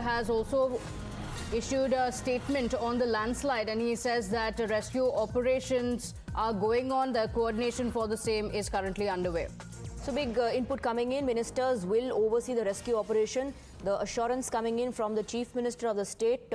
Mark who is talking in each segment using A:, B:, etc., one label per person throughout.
A: has also issued a statement on the landslide, and he says that rescue operations are going on. The coordination for the same is currently underway.
B: So big input coming in. Ministers will oversee the rescue operation. The assurance coming in from the Chief Minister of the state.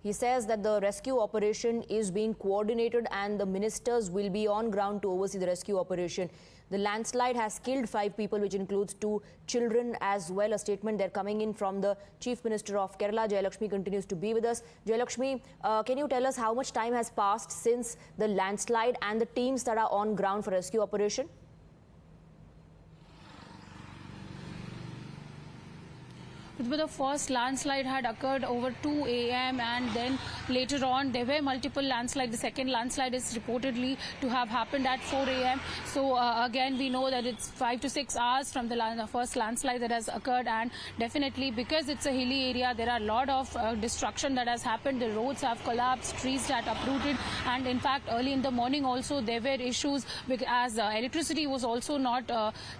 B: He says that the rescue operation is being coordinated and the ministers will be on ground to oversee the rescue operation. The landslide has killed 5 people, which includes 2 children as well. A statement there coming in from the Chief Minister of Kerala. Jayalakshmi continues to be with us. Jayalakshmi, can you tell us how much time has passed since the landslide and the teams that are on ground for rescue operation?
C: The first landslide had occurred over 2 a.m. and then later on there were multiple landslides. The second landslide is reportedly to have happened at 4 a.m. So again, we know that it's 5 to 6 hours from the first landslide that has occurred, and definitely because it's a hilly area, there are a lot of destruction that has happened. The roads have collapsed, trees that uprooted, and in fact early in the morning also there were issues as electricity was also not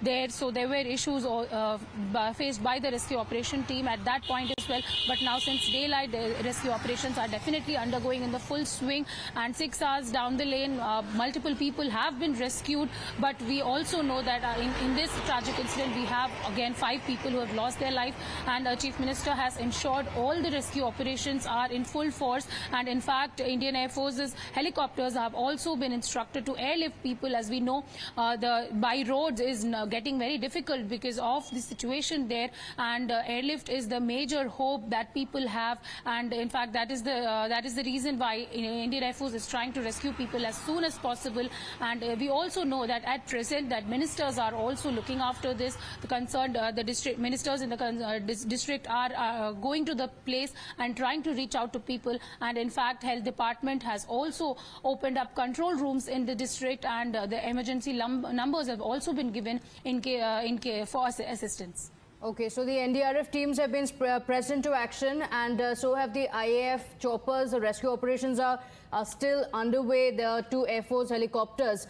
C: there, so there were issues faced by the rescue operation team at that point as well. But now since daylight, the rescue operations are definitely undergoing in the full swing, and 6 hours down the lane, multiple people have been rescued. But we also know that in this tragic incident, we have again 5 people who have lost their life, and the Chief Minister has ensured all the rescue operations are in full force. And in fact, Indian Air Force's helicopters have also been instructed to airlift people. As we know, by roads is getting very difficult because of the situation there, and airlift is the major hope that people have, and in fact that is the reason why Indian Air Force is trying to rescue people as soon as possible. And we also know that at present that ministers are also looking after this. The concerned the district ministers in the district are going to the place and trying to reach out to people, and in fact Health Department has also opened up control rooms in the district, and the emergency numbers have also been given for assistance.
A: Okay, so the NDRF teams have been pressed into action, and so have the IAF choppers. The rescue operations are still underway. There are 2 Air Force helicopters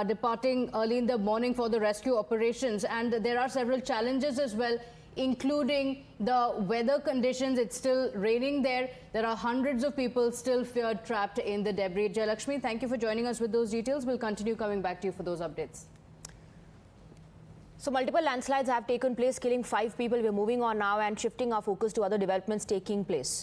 A: departing early in the morning for the rescue operations, and there are several challenges as well, including the weather conditions. It's still raining there. There are hundreds of people still feared trapped in the debris. Jayalakshmi, thank you for joining us with those details. We'll continue coming back to you for those updates.
B: So multiple landslides have taken place, killing 5 people. We're moving on now and shifting our focus to other developments taking place.